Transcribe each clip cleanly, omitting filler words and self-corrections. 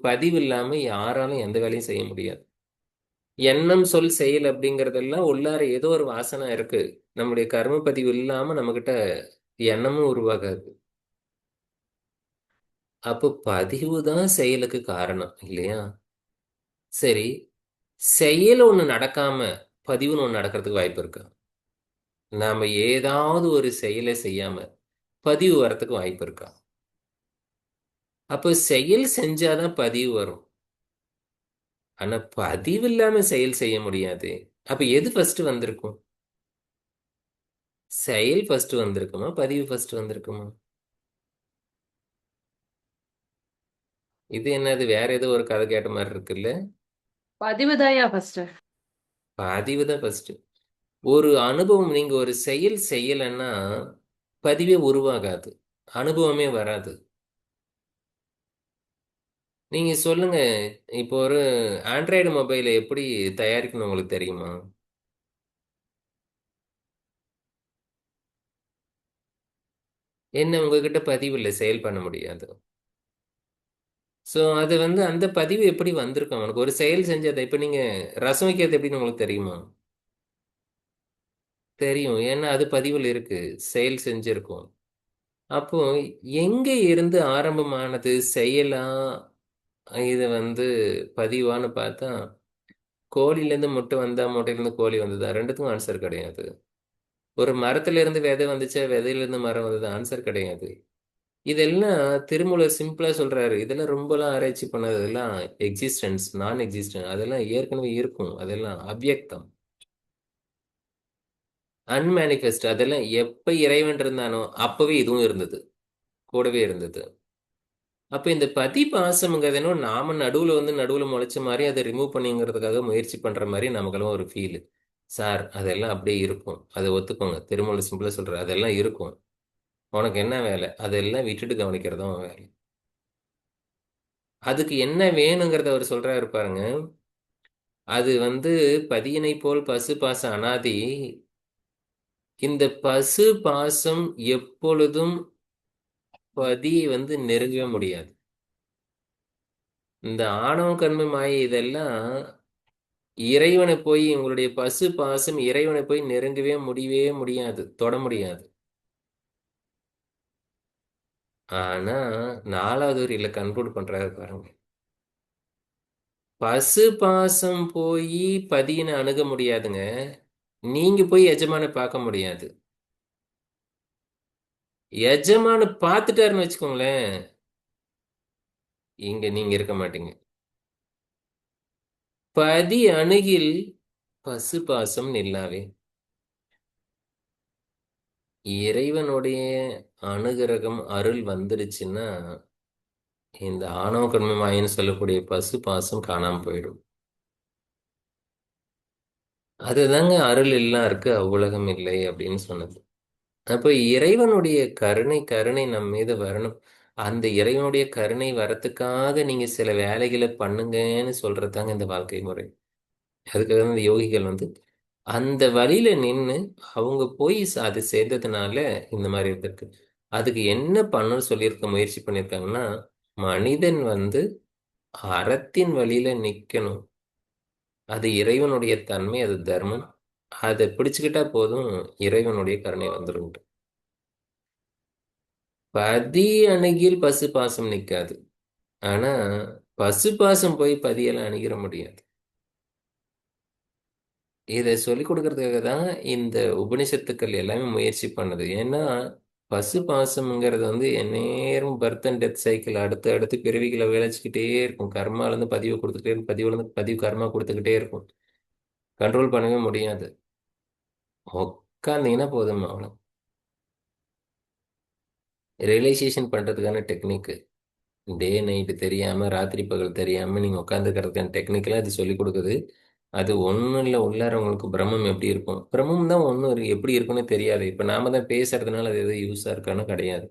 பதிவு இல்லாம யாராலும் எந்த வேலையும் செய்ய முடியாது. எண்ணம், சொல், செயல் அப்படிங்கறதெல்லாம் உள்ளார ஏதோ ஒரு வாசனை இருக்கு. நம்முடைய கர்ம பதிவு இல்லாம நம்மகிட்ட எண்ணமும் உருவாகாது. அப்போ பதிவு தான் செயலுக்கு காரணம் இல்லையா? சரி, செயல் ஒண்ணு நடக்காம பதிவுன்னு ஒண்ணு நடக்கிறதுக்கு வாய்ப்பு இருக்கா? நாம ஏதாவது ஒரு செயலை செய்யாம பதிவு வரத்துக்கு வாய்ப்பு இருக்கா? அப்போ செயல் செஞ்சாதான் பதிவு வரும். ஆனா பதிவு இல்லாம செயல் செய்ய முடியாது. அப்ப எது ஃபர்ஸ்ட் வந்திருக்கும்? செயல் ஃபர்ஸ்ட் வந்திருக்குமா, பதிவு ஃபர்ஸ்ட் வந்திருக்குமா? இது என்னது, வேற ஏதோ ஒரு கதை கேட்ட மாதிரி இருக்குல்ல? பதிவுதாயா ஃபர்ஸ்ட். பதிவு தான் ஃபர்ஸ்ட். ஒரு அனுபவம், நீங்க ஒரு செயல் செய்யலைன்னா பதிவே உருவாகாது, அனுபவமே வராது. நீங்க சொல்லுங்க, இப்போ ஒரு ஆண்ட்ராய்டு மொபைலை எப்படி தயாரிக்கணும் உங்களுக்கு தெரியுமா? என்ன, உங்ககிட்ட பதிவு இல்லை, செயல் பண்ண முடியாது. ஸோ அது அந்த பதிவு எப்படி வந்திருக்கும் உனக்கு? ஒரு செயல் செஞ்சதை இப்போ நீங்க ரசம் வைக்கிறது எப்படின்னு உங்களுக்கு தெரியுமா? தெரியும், ஏன்னா அது பதிவில் இருக்கு, செயல் செஞ்சிருக்கும். அப்போ எங்க இருந்து ஆரம்பமானது செயலா, இது பதிவான்னு பார்த்தா, கோழிலேருந்து முட்டை வந்தா முட்டையிலேருந்து கோழி வந்ததா? ரெண்டுத்துக்கும் ஆன்சர் கிடையாது. ஒரு மரத்துல இருந்து விதை வந்துச்சா, விதையிலிருந்து மரம் வந்தது? ஆன்சர் கிடையாது. இதெல்லாம் திருமூலர் சிம்பிளா சொல்றாரு. இதெல்லாம் ரொம்பலாம் ஆராய்ச்சி பண்ணது. இதெல்லாம் எக்ஸிஸ்டன்ஸ், நான் எக்ஸிஸ்டன்ஸ், அதெல்லாம் ஏற்கனவே இருக்கும். அதெல்லாம் அவ்யக்தம், அன்மேனிஃபெஸ்ட். அதெல்லாம் எப்ப இறைவன் இருந்தானோ அப்பவே இதுவும் இருந்தது, கூடவே இருந்தது. அப்ப இந்த பதி பாசம்ங்கிறது என்ன, நாம நடுவுல முளைச்ச மாதிரி அதை ரிமூவ் பண்ணிங்கிறதுக்காக முயற்சி பண்ற மாதிரி நமக்கெல்லாம் ஒரு ஃபீல். சார் அதெல்லாம் அப்படியே இருக்கும், அதை ஒத்துக்கோங்க. திருமூலர் சிம்பிளா சொல்றாரு, அதெல்லாம் இருக்கும். உனக்கு என்ன வேலை? அதெல்லாம் விட்டுட்டு கவனிக்கிறதும் உன் வேலை. அதுக்கு என்ன வேணுங்கிறத அவர் சொல்றாரு பாருங்க. அது பதியினை போல் பசு பாச அனாதி. இந்த பசு பாசம் எப்பொழுதும் பதியை நெருங்கவே முடியாது. இந்த ஆணவம், கண்மை, மாயை இதெல்லாம் இறைவனை போய், உங்களுடைய பசு பாசம் இறைவனை போய் நெருங்கவே முடியவே முடியாது, தொட முடியாது. ஆனா நாலாவது வரியில கன்க்ளூட் பண்றாரு பாருங்க. பசு பாசம் போய் பதியினை அணுக முடியாதுங்க, நீங்க போய் எஜமான பார்க்க முடியாது. எஜமான பார்த்துட்டாருன்னு வச்சுக்கோங்களேன், இங்க நீங்க இருக்க மாட்டீங்க. பதி அணுகில் பசு பாசம் நில்லாவே. இறைவனுடைய அனுகிரகம், அருள் வந்துடுச்சுன்னா இந்த ஆணவ கர்ம மாயன்னு சொல்லக்கூடிய பசு பாசம் காணாம போயிடும். அதுதாங்க அருள் எல்லாம் இருக்கு, அவ்வுலகம் இல்லை அப்படின்னு சொன்னது. அப்ப இறைவனுடைய கருணை, கருணை நம் மீது வரணும். அந்த இறைவனுடைய கருணை வரத்துக்காக நீங்க சில வேலைகளை பண்ணுங்கன்னு சொல்றதுதாங்க இந்த வாழ்க்கை முறை. அதுக்காக இந்த யோகிகள் அந்த வழியில நின்று அவங்க போய் அது சேர்ந்ததுனால இந்த மாதிரி இருந்திருக்கு. அதுக்கு என்ன பண்ணணும்னு சொல்லியிருக்க, முயற்சி பண்ணியிருக்காங்கன்னா, மனிதன் அறத்தின் வழியில நிக்கணும். அது இறைவனுடைய தன்மை, அது தர்மம். அதை பிடிச்சுக்கிட்டா போதும், இறைவனுடைய கருணை வந்துடும். பதி அணுகில் பசு பாசம் நிக்காது. ஆனா பசு பாசம் போய் பதியெல்லாம் அணுகிற முடியாது. இதை சொல்லிக் கொடுக்கறதுக்காக தான் இந்த உபனிஷத்துக்கள் எல்லாமே முயற்சி பண்ணுது. ஏன்னா பசு பாசம்ங்கிறது எந்நேரம் பர்த் அண்ட் டெத் சைக்கிள், அடுத்து அடுத்து பிறவிகளை விளைச்சிக்கிட்டே இருக்கும். கர்மால இருந்து பதிவு கொடுத்துக்கிட்டே இருக்கும், பதிவுல இருந்து பதிவு கர்மா கொடுத்துக்கிட்டே இருக்கும். கண்ட்ரோல் பண்ணவே முடியாது. உட்காந்தீங்கன்னா போதும், அவ்வளோ. ரியலைசேஷன் பண்றதுக்கான டெக்னிக், டே நைட்டு தெரியாம, ராத்திரி பகல் தெரியாம நீங்க உட்காந்துக்கிறதுக்கான டெக்னிக்கெல்லாம் இது சொல்லிக் கொடுக்குது. அது ஒன்றும் இல்லை, உள்ளார உங்களுக்கு பிரம்மம் எப்படி இருக்கும், பிரம்மம் தான் ஒன்றும் எப்படி இருக்குன்னு தெரியாது. இப்போ நாம தான் பேசுறதுனால அது எதுவும் யூஸாக இருக்கான்னு கிடையாது.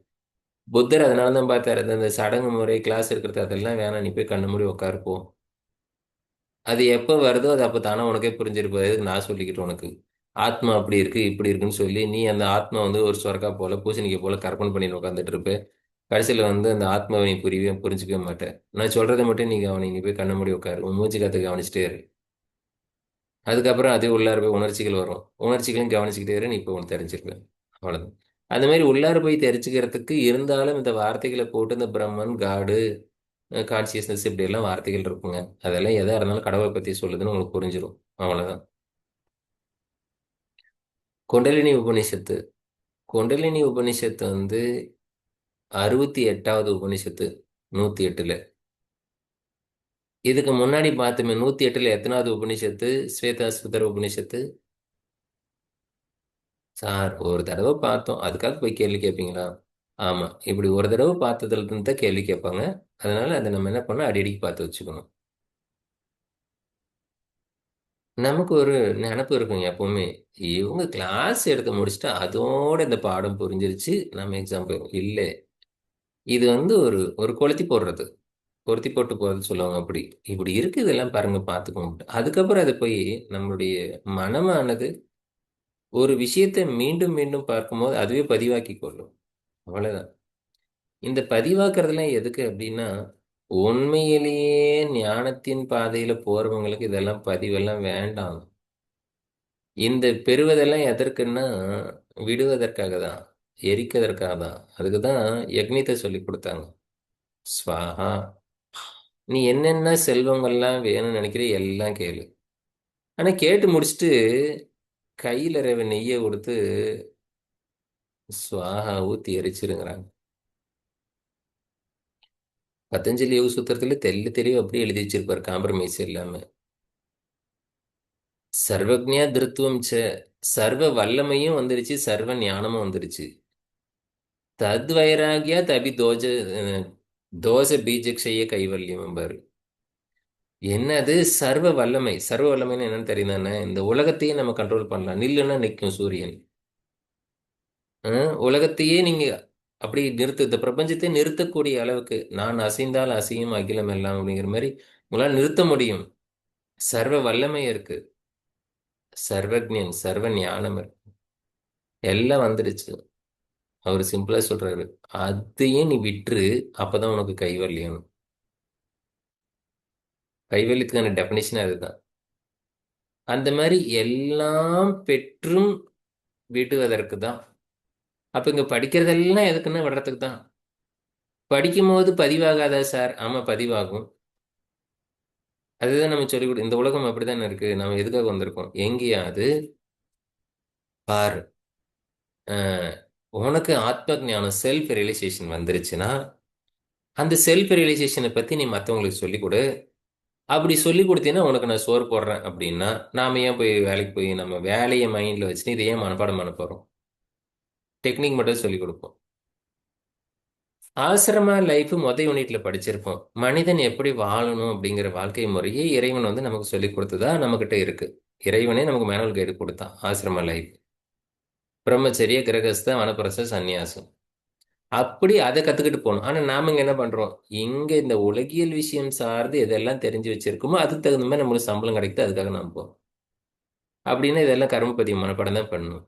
புத்தர் அதனால தான் பார்த்தாரு, அந்த சடங்கு முறை கிளாஸ் இருக்கிறது அதெல்லாம் வேணாம், நீ போய் கண்ணு மூடி உட்காருப்போ. அது எப்போ வருதோ அது அப்போ தானே உனக்கே புரிஞ்சிருப்போம். எதுக்கு நான் சொல்லிக்கிட்டு உனக்கு? ஆத்மா அப்படி இருக்கு இப்படி இருக்குன்னு சொல்லி நீ அந்த ஆத்மா ஒரு சொர்க்கா போல பூசணிக்கை போல கற்பனை பண்ணிட்டு உட்காந்துட்டு இருப்ப. கடைசியில் வந்து அந்த ஆத்மாவை நீ புரிஞ்சுக்கவே மாட்டேன். நான் சொல்றதை மட்டும் நீ கவனி, நீ போய் கண்ண மூடி உட்காரு, உன் மூச்சு காத்து கவனிச்சுட்டே இரு. அதுக்கப்புறம் அது உள்ளார போய் உணர்ச்சிகள் வரும், உணர்ச்சிகளையும் கவனிச்சுக்கிட்டே இரு, நீ இப்போ உனக்கு தெரிஞ்சிருப்பேன். அவ்வளவுதான். அந்த மாதிரி உள்ளார போய் தெரிஞ்சுக்கிறதுக்கு இருந்தாலும் இந்த வார்த்தைகளை போட்டு இந்த பிரம்மன், காடு, கான்சியஸ்னஸ் இப்படி எல்லாம் வார்த்தைகள் இருக்குங்க. அதெல்லாம் எதா இருந்தாலும் கடவுளை பத்தி சொல்லுதுன்னு உங்களுக்கு புரிஞ்சிடும். அவ்வளவுதான். குண்டலினி உபனிஷத்து. குண்டலினி உபனிஷத்து வந்து 68வது உபனிஷத்து, 108ல. இதுக்கு முன்னாடி பார்த்துமே 108ல எத்தனாவது உபனிஷத்து? ஸ்வேதாஸ்வதர உபனிஷத்து. சார் ஒரு தடவை பார்த்தோம் அதுக்காக போய் கேள்வி கேட்பீங்களா? ஆமா, இப்படி ஒரு தடவை பார்த்ததுல இருந்து தான் கேள்வி கேட்பாங்க. அதனால அதை நம்ம என்ன பண்ணோம், அடிக்கடி பார்த்து வச்சுக்கணும். நமக்கு ஒரு நினப்பு இருக்குங்க எப்பவுமே, இவங்க கிளாஸ் எடுத்து முடிச்சுட்டா அதோட இந்த பாடம் புரிஞ்சிருச்சு, நம்ம எக்ஸாம் போயிடும். இல்லை, இது வந்து ஒரு ஒரு கொளுத்தி போடுறது, கொளுத்தி போட்டு போறது சொல்லுவாங்க. அப்படி இப்படி இருக்கு, இதெல்லாம் பாருங்க பார்த்துக்கோங்க. அதுக்கப்புறம் அதை போய் நம்மளுடைய மனமானது ஒரு விஷயத்தை மீண்டும் மீண்டும் பார்க்கும்போது அதுவே பதிவாக்கி கொள்ளும். அவ்வளவுதான். இந்த பதிவாக்குறதுலாம் எதுக்கு அப்படின்னா, உண்மையிலேயே ஞானத்தின் பாதையில போறவங்களுக்கு இதெல்லாம் பதிவெல்லாம் வேண்டாம். இந்த பெறுவதெல்லாம் எதற்குன்னா, விடுவதற்காக தான், எரிக்கிறதற்காக தான். அதுக்கு தான் யக்ஞத்தை சொல்லி கொடுத்தாங்க. ஸ்வாஹா. நீ என்னென்ன செல்வங்கள்லாம் வேணும்னு நினைக்கிற எல்லாம் கேளு. ஆனா கேட்டு முடிச்சுட்டு கையில நெய்யை கொடுத்து ஸ்வாஹா ஊத்தி எரிச்சிருங்கிறாங்க. பத்தஞ்சலி யோக சூத்திரத்துல தெளிவு அப்படியே எழுதி வச்சிருப்பாரு, காம்ப்ரமைஸ் இல்லாம. சர்வஜ்ஞா திருத்துவம் ச, சர்வ வல்லமையும் வந்துருச்சு, சர்வ ஞானமும் வந்துருச்சு. தத் வைராகியா தபி தோஷ பீஜக்ஷய கைவல்யம் பாரு. என்னது சர்வ வல்லமை? சர்வ வல்லமைன்னு என்னன்னு தெரியுதானே? இந்த உலகத்தையே நம்ம கண்ட்ரோல் பண்ணலாம். நில்லுன்னா நிற்கும் சூரியன். உலகத்தையே நீங்க அப்படி இந்த பிரபஞ்சத்தை நிறுத்தக்கூடிய அளவுக்கு, நான் அசைந்தால் அசையும் அகிலம் எல்லாம் அப்படிங்கிற மாதிரி உங்களால் நிறுத்த முடியும். சர்வ வல்லமை இருக்கு, சர்வஜன், சர்வ ஞானம் இருக்கு, எல்லாம் வந்துடுச்சு. அவர் சிம்பிளா சொல்றாரு, அதையும் நீ விட்டுரு, அப்பதான் உனக்கு கைவல்யம். கைவல்யத்துக்கான டெபினிஷன் அதுதான். அந்த மாதிரி எல்லாம் பெற்றும் விடுவதற்கு தான். அப்ப இங்க படிக்கிறதெல்லாம் எதுக்குன்னா விடுறதுக்கு தான். படிக்கும் போது பதிவாகாதா சார்? ஆமா, பதிவாகும். அதுதான் நம்ம சொல்லிக் கொடு. இந்த உலகம் அப்படித்தானே இருக்கு. நம்ம எதுக்காக வந்திருக்கோம்? எங்கேயாவது பாரு, அஹ், உனக்கு ஆத்ம ஞானம், செல்ஃப் ரியலைசேஷன் வந்துருச்சுன்னா, அந்த செல்ஃப் ரியலைசேஷனை பத்தி நீ மற்றவங்களுக்கு சொல்லிக் கொடு. அப்படி சொல்லி கொடுத்தீங்கன்னா உனக்கு நான் சோறு போடுறேன் அப்படின்னா, நாம ஏன் போய் வேலைக்கு போய் நம்ம வேலையை மைண்ட்ல வச்சுட்டு இதை ஏன் மனப்பாடம் பண்ண போறோம்? டெக்னிக் மட்டும் சொல்லி கொடுப்போம். ஆசிரம லைஃப் யூனிட்ல படிச்சிருப்போம். மனிதன் எப்படி வாழணும் அப்படிங்கிற வாழ்க்கை முறையை இறைவன் வந்து நமக்கு சொல்லி கொடுத்ததா நம்மகிட்ட இருக்கு. இறைவனே நமக்கு மேனுவல் கைடு கொடுத்தான். ஆசிரம லைஃப், பிரம்மச்சரிய, கிரகஸ்த, வனப்பிரஸ்த, சந்நியாசம், அப்படி அதை கத்துக்கிட்டு போகணும். ஆனா நாம இங்க என்ன பண்றோம்? இங்க இந்த உலகியல் விஷயம் சார்ந்து எதெல்லாம் தெரிஞ்சு வச்சிருக்கோமோ அதுக்கு தகுந்த மாதிரி நம்மளுக்கு சம்பளம் கிடைக்குது, அதுக்காக நாம் போறோம். அப்படின்னா இதெல்லாம் கர்மபதியும் மனப்பாடம் தான் பண்ணணும்.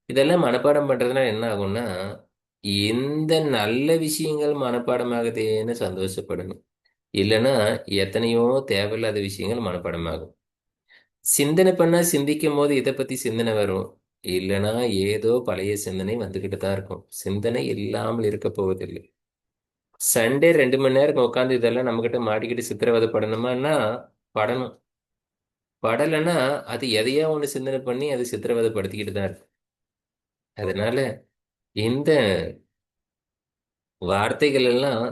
இதெல்லாம் மனப்பாடம் பண்றதுனால என்ன ஆகும்னா, எந்த நல்ல விஷயங்கள் மனப்பாடமாகுதேன்னு சந்தோஷப்படணும். இல்லைன்னா எத்தனையோ தேவையில்லாத விஷயங்கள் மனப்பாடமாகும். சிந்தனை பண்ணா சிந்திக்கும் போது இதை பத்தி சிந்தனை வரும். இல்லைன்னா ஏதோ பழைய சிந்தனை வந்துகிட்டு தான் இருக்கும். சிந்தனை இல்லாமல் இருக்க போவதில்லை. சண்டே 2 மணி நேரம் உட்காந்து இதெல்லாம் நம்மகிட்ட மாட்டிக்கிட்டு சித்திரவதை படணுமான்னா படணும். படலைன்னா அது எதையா ஒண்ணு சிந்தனை பண்ணி அது சித்திரவதை படுத்திக்கிட்டு தான் இருக்கு. அதனால இந்த வார்த்தைகள் எல்லாம்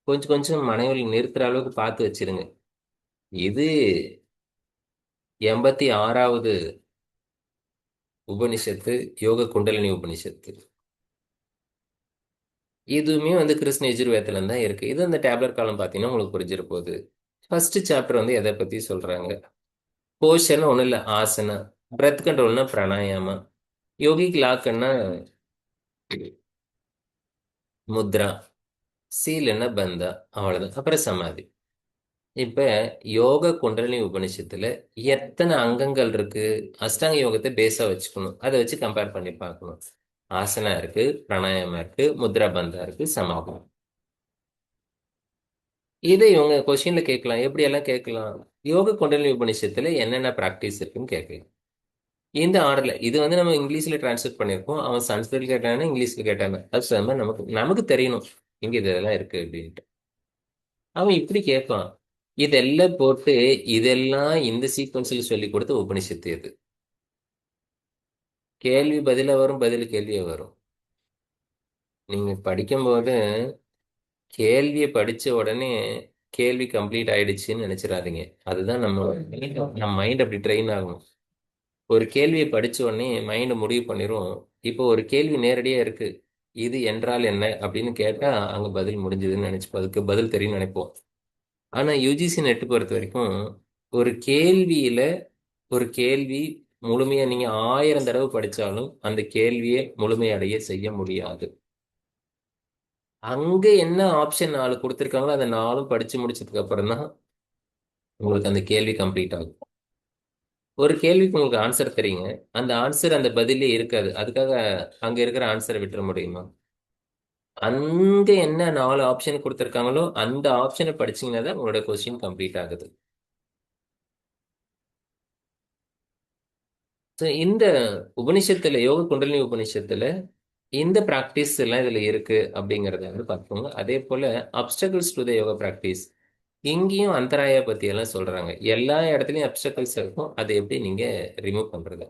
கொஞ்சம் கொஞ்சம் மனைவியில் நிறுத்துற அளவுக்கு பார்த்து வச்சிருங்க. இது 86வது உபனிஷத்து, யோக குண்டலினி உபனிஷத்து. இதுவுமே வந்து கிருஷ்ண யஜுர்வேதத்துல தான் இருக்கு. இது அந்த டேப்லெட் காலம் பார்த்தீங்கன்னா உங்களுக்கு புரிஞ்சிட போகுது. ஃபர்ஸ்ட் சாப்டர் வந்து எதை பத்தி சொல்றாங்க? போஷன் ஒன்றும் இல்லை, ஆசனா. பிரெத் கண்ட்ரோல்னா பிராணாயாமா. யோகிக் லாக்குன்னா முத்ரா. சீல்னா பந்தா. அவ்வளவுதான். அப்புறம் சமாதி. இப்ப யோக குண்டலினி உபனிஷத்துல எத்தனை அங்கங்கள் இருக்கு? அஷ்டாங்க யோகத்தை பேஸா வச்சுக்கணும், அதை வச்சு கம்பேர் பண்ணி பார்க்கணும். ஆசனா இருக்கு, பிராணாயாமம் இருக்கு, முத்ரா பந்தா இருக்கு, சமாபம். இதை இவங்க கொஸ்டின்ல கேட்கலாம். எப்படி எல்லாம் கேட்கலாம்? யோக குண்டலினி உபநிஷத்துல என்னென்ன பிராக்டிஸ் இருக்குன்னு கேட்கலாம். இந்த ஆர்டர்ல இது வந்து நம்ம இங்கிலீஷ்ல டிரான்ஸ்லேட் பண்ணியிருக்கோம். அவன் சன்ஸ்கிரிட்ல கேட்டானா இங்கிலீஷ்ல கேட்டாங்க. அது சொன்ன மாதிரி நமக்கு நமக்கு தெரியணும் இங்க இதெல்லாம் இருக்கு அப்படின்ட்டு. அவன் இப்படி கேட்பான். இதெல்லாம் போட்டு இதெல்லாம் இந்த சீக்வன்ஸில் சொல்லி கொடுத்த உபனிஷத்து எது? கேள்வி பதிலா வரும், பதில் கேள்வியா வரும். நீங்க படிக்கும்போது கேள்வியை படிச்ச உடனே கேள்வி கம்ப்ளீட் ஆயிடுச்சுன்னு நினைச்சிடாதீங்க. அதுதான் நம்ம மைண்ட் அப்படி ட்ரெயின் ஆகும். ஒரு கேள்வியை படிச்ச உடனே மைண்ட் முடிவு பண்ணிரும். இப்போ ஒரு கேள்வி நேரடியா இருக்கு. இது என்றால் என்ன அப்படின்னு கேட்டா அங்க பதில் முடிஞ்சதுன்னு நினைச்சுப்போம். அதுக்கு பதில் தெரியும்னு நினைப்போம். ஆனா யுஜிசி நெட் பொறுத்த வரைக்கும் ஒரு கேள்வியில ஒரு கேள்வி முழுமையா நீங்க 1000 தடவை படிச்சாலும் அந்த கேள்வியை முழுமையடைய செய்ய முடியாது. அங்க என்ன ஆப்ஷன் 4 கொடுத்துருக்காங்களோ அந்த 4ம் படிச்சு முடிச்சதுக்கு அப்புறம் தான் உங்களுக்கு அந்த கேள்வி கம்ப்ளீட் ஆகும். ஒரு கேள்விக்கு உங்களுக்கு ஆன்சர் தெரியுங்க. அந்த ஆன்சர் அந்த பதிலே இருக்காது. அதுக்காக அங்க இருக்கிற ஆன்சரை விட்டுற முடியுமா? அங்க என்ன 4 ஆப்ஷன் கொடுத்துருக்காங்களோ அந்த ஆப்ஷனை படிச்சீங்கன்னா தான் உங்களோட கொஸ்டின் கம்ப்ளீட் ஆகுது. So, இந்த உபனிஷத்துல யோக குண்டலினி உபனிஷத்துல இந்த பிராக்டிஸ் எல்லாம் இதுல இருக்கு அப்படிங்கறத வந்து பார்ப்போங்க. அதே போல அப்டக்கிள்ஸ் டு த யோகா பிராக்டிஸ் இங்கேயும் அந்தராயா பத்தி எல்லாம் சொல்றாங்க. எல்லா இடத்துலயும் அப்டக்கிள்ஸ் இருக்கும். அதை எப்படி நீங்க ரிமூவ் பண்றது?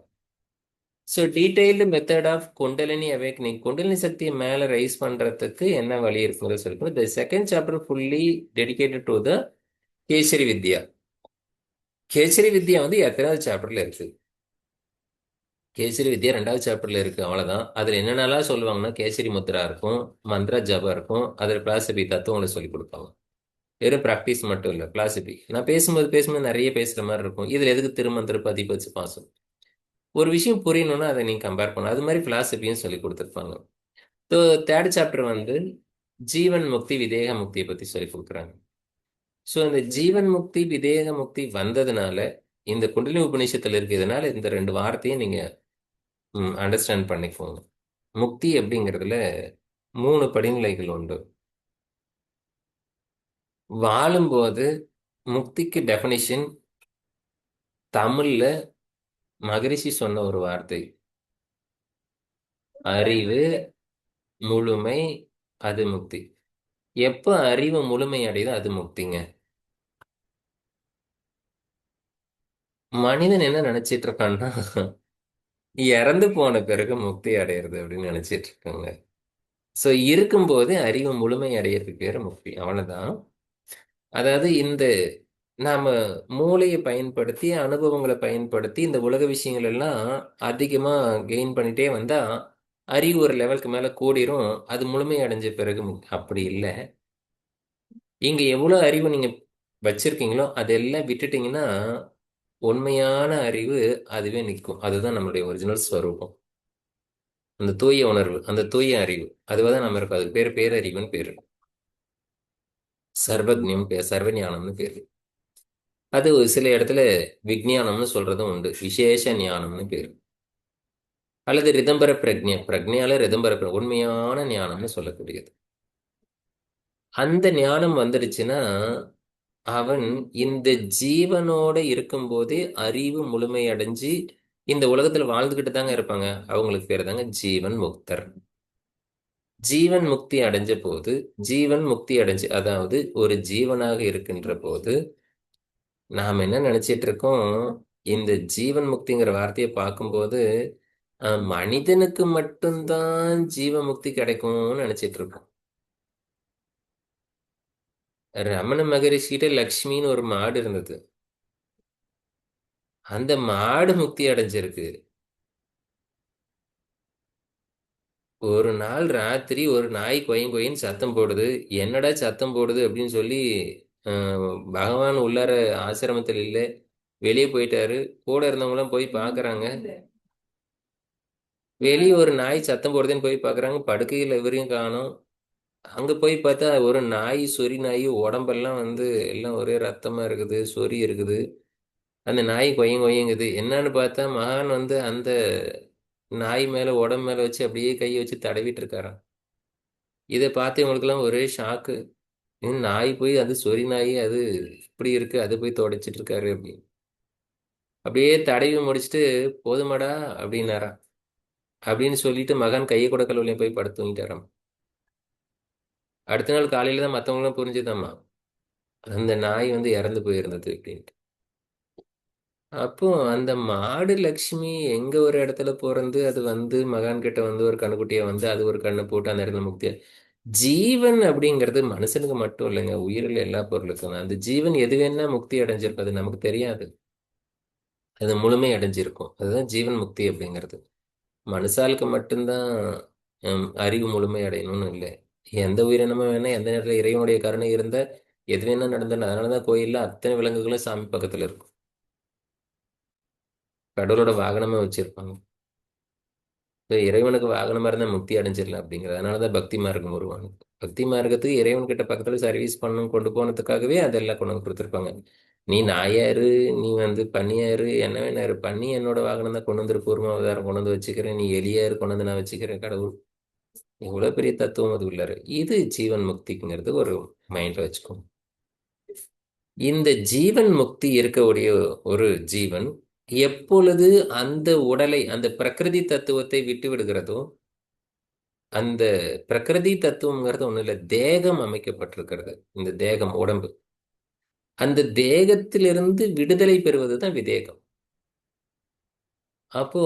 So detailed method of kundalini awakening, kundalini சக்தியை மேல ரைஸ் பண்றதுக்கு என்ன வழி இருக்குங்கிறத சொல்லிருக்கோம். The second chapter fully dedicated to the Kesari Vidya. Kesari Vidya வந்து எத்தனாவது சாப்டர்ல இருக்கு? கேசரி வித்யா 2வது சாப்டர்ல இருக்கு. அவ்வளவுதான். அதுல என்னென்னலாம் சொல்லுவாங்கன்னா கேசரி முத்ரா இருக்கும், மந்த்ரா ஜபம் இருக்கும், அதுல பிலாசபி தத்துவங்களை சொல்லி கொடுப்பாங்க. வெறும் ப்ராக்டிஸ் மட்டும் இல்ல, பிலாசபி. நான் பேசும்போது நிறைய பேசுற மாதிரி இருக்கும். இதுல எதுக்கு திருமந்திர பதிபச்சு பாசம்? ஒரு விஷயம் புரியணும்னா அதை நீங்க கம்பேர் பண்ணணும். அது மாதிரி பிலாசபியும் சொல்லி கொடுத்துருப்பாங்க. ஸோ தேர்ட் சாப்டர் வந்து ஜீவன் முக்தி விதேக முக்தியை பத்தி சொல்லி கொடுக்குறாங்க. ஸோ இந்த ஜீவன் முக்தி விதேக முக்தி வந்ததுனால இந்த குண்டலினி உபநிஷத்துல இருக்கிறதுனால இந்த 2 வார்த்தையும் நீங்க அண்டர்ஸ்டாண்ட் பண்ணிக்கோங்க. முக்தி அப்படிங்கிறதுல 3 படிநிலைகள் உண்டு. வாழும்போது முக்திக்கு டெஃபினிஷன் தமிழ்ல மகரிஷி சொன்ன ஒரு வார்த்தை, அறிவு முழுமை, அது முக்தி. எப்ப அறிவு முழுமை அடையுதோ அது முக்திங்க. மனிதன் என்ன நினைச்சிட்டு இருக்கான்னா இறந்து போன பிறகு முக்தி அடையிறது அப்படின்னு நினைச்சிட்டு இருக்காங்க. சோ இருக்கும்போது அறிவு முழுமை அடையிறதுக்கு பேரு முக்தி. அவ்வளவுதான். அதாவது இந்த நாம மூளையை பயன்படுத்தி அனுபவங்களை பயன்படுத்தி இந்த உலக விஷயங்கள் எல்லாம் அதிகமா கெயின் பண்ணிட்டே வந்தா அறிவு ஒரு லெவலுக்கு மேல கூடிரும். அது முழுமை அடைஞ்ச பிறகு அப்படி இல்லை. இங்க எவ்வளவு அறிவு நீங்க வச்சிருக்கீங்களோ அதெல்லாம் விட்டுட்டீங்கன்னா உண்மையான அறிவு அதுவே நிற்கும். அதுதான் நம்மளுடைய ஒரிஜினல் ஸ்வரூபம். அந்த தூய உணர்வு, அந்த தூய அறிவு அதுவாதான் நம்ம இருக்கும். அதுக்கு பேரு பேரறிவுன்னு பேரு. சர்வஜ்ஞம் சர்வஞானம்னு பேரு. அது ஒரு சில இடத்துல விஜயானம்னு சொல்றதும் உண்டு. விசேஷ ஞானம்னு பேரு. அல்லது ரிதம்பர பிரக்ஞை, பிரக்ஞையால ரிதம்பர உண்மையான ஞானம்னு சொல்லக்கூடியது. அந்த ஞானம் வந்துடுச்சுன்னா அவன் இந்த ஜீவனோட இருக்கும்போதே அறிவு முழுமை அடைஞ்சு இந்த உலகத்துல வாழ்ந்துகிட்டு தாங்க இருப்பாங்க. அவங்களுக்கு பேர் தாங்க ஜீவன் முக்தர். ஜீவன் முக்தி அடைஞ்ச போது, ஜீவன் முக்தி அடைஞ்சு அதாவது ஒரு ஜீவனாக இருக்கின்ற போது நாம் என்ன நினைச்சிட்டு இருக்கோம்? இந்த ஜீவன் முக்திங்கிற வார்த்தையை பார்க்கும்போது மனிதனுக்கு மட்டும்தான் ஜீவ முக்தி கிடைக்கும்னு நினைச்சிட்டு இருக்கோம். ரமண மகரிஷிகிட்ட லக்ஷ்மின்னு ஒரு மாடு இருந்தது. அந்த மாடு முக்தி அடைஞ்சிருக்கு. ஒரு நாள் ராத்திரி ஒரு நாய் கொயின் கொயின்னு சத்தம் போடுது. என்னடா சத்தம் போடுது அப்படின்னு சொல்லி பகவான் உள்ளார ஆசிரமத்தில் இல்லை, வெளியே போயிட்டாரு. கூட இருந்தவங்களாம் போய் பார்க்கறாங்க. வெளியே ஒரு நாய் சத்தம் போடுதுன்னு போய் பார்க்கறாங்க. படுக்கையில் இவரையும் காணோம். அங்க போய் பார்த்தா ஒரு நாய், சொறி நாய், உடம்பெல்லாம் வந்து எல்லாம் ஒரே ரத்தமா இருக்குது, சொறி இருக்குது. அந்த நாய் கொயங்குது. என்னன்னு பார்த்தா மகான் வந்து அந்த நாய் மேல உடம்பு மேல வச்சு அப்படியே கையை வச்சு தடவிட்டு இருக்காராம். இதை பார்த்து இவங்களுக்கெல்லாம் ஒரே ஷாக்கு. நாய் போய் அது சொறி நாய், அது இப்படி இருக்கு, அது போய் தொடச்சிட்டு இருக்காரு அப்படின்னு. அப்படியே தடவி முடிச்சுட்டு போதுமாடா அப்படின்னாராம். அப்படின்னு சொல்லிட்டு மகன் கையை கூட கழுவலையும் போய் படுத்து தூங்கிட்டாராம். அடுத்த நாள் காலையில தான் மற்றவங்களும் புரிஞ்சுதாம்மா அந்த நாய் இறந்து போயிருந்தது அப்படின்ட்டு. அப்போ அந்த மாடு லட்சுமி எங்க ஒரு இடத்துல பிறந்து அது மகான் கிட்ட ஒரு கண்ணுக்குட்டியை அது ஒரு கண்ணை போட்டு அந்த இடத்துல முக்தியா. ஜீவன் அப்படிங்கிறது மனுஷனுக்கு மட்டும் இல்லைங்க, உயிரில் எல்லா பொருளுக்கும் தான். அந்த ஜீவன் எது வேணா முக்தி அடைஞ்சிருக்கும், அது நமக்கு தெரியாது. அது முழுமை அடைஞ்சிருக்கும், அதுதான் ஜீவன் முக்தி அப்படிங்கிறது. மனுஷாளுக்கு மட்டும்தான் அறிவு முழுமை அடையணும்னு இல்லை. எந்த உயிரினமும் வேணா எந்த நேரத்துல இறைவனுடைய கருணை இருந்தா எது வேணா நடந்தன. அதனாலதான் கோயில்ல அத்தனை விலங்குகளும் சாமி பக்கத்துல இருக்கும். கடவுளோட வாகனமே வச்சிருப்பாங்க. இப்ப இறைவனுக்கு வாகனமா இருந்தா முக்தி அடைஞ்சிடலாம் அப்படிங்கிறது. அதனாலதான் பக்தி மார்க்கம் உருவாங்க. பக்தி மார்க்கத்துக்கு இறைவன் கிட்ட பக்கத்துல சர்வீஸ் பண்ணணும் கொண்டு போனதுக்காகவே அதெல்லாம் கொண்டு வந்து கொடுத்துருப்பாங்க. நீ நாயாரு, நீ பன்னியாரு, என்ன வேணாரு, பண்ணி என்னோட வாகனம் தான் கொண்டு வந்து கூர்ம அவதாரம் கொண்டு வந்து வச்சுக்கிறேன், நீ எலியாரு கொண்டு வந்து நான் வச்சுக்கிறேன். கடவுள் இவ்வளவு பெரிய தத்துவம் அது உள்ளாரு. இது ஜீவன் முக்திங்கிறது ஒரு மைண்ட்ல வச்சுக்கோங்க. இந்த ஜீவன் முக்தி இருக்கக்கூடிய ஒரு ஜீவன் எப்பொழுது அந்த உடலை, அந்த பிரகிருதி தத்துவத்தை விட்டு விடுகிறதோ, அந்த பிரகிருதி தத்துவம்ங்கிறது ஒண்ணு இல்லை, தேகம் அமைக்கப்பட்டிருக்கிறது. இந்த தேகம் உடம்பு, அந்த தேகத்திலிருந்து விடுதலை பெறுவதுதான் விதேகம். அப்போ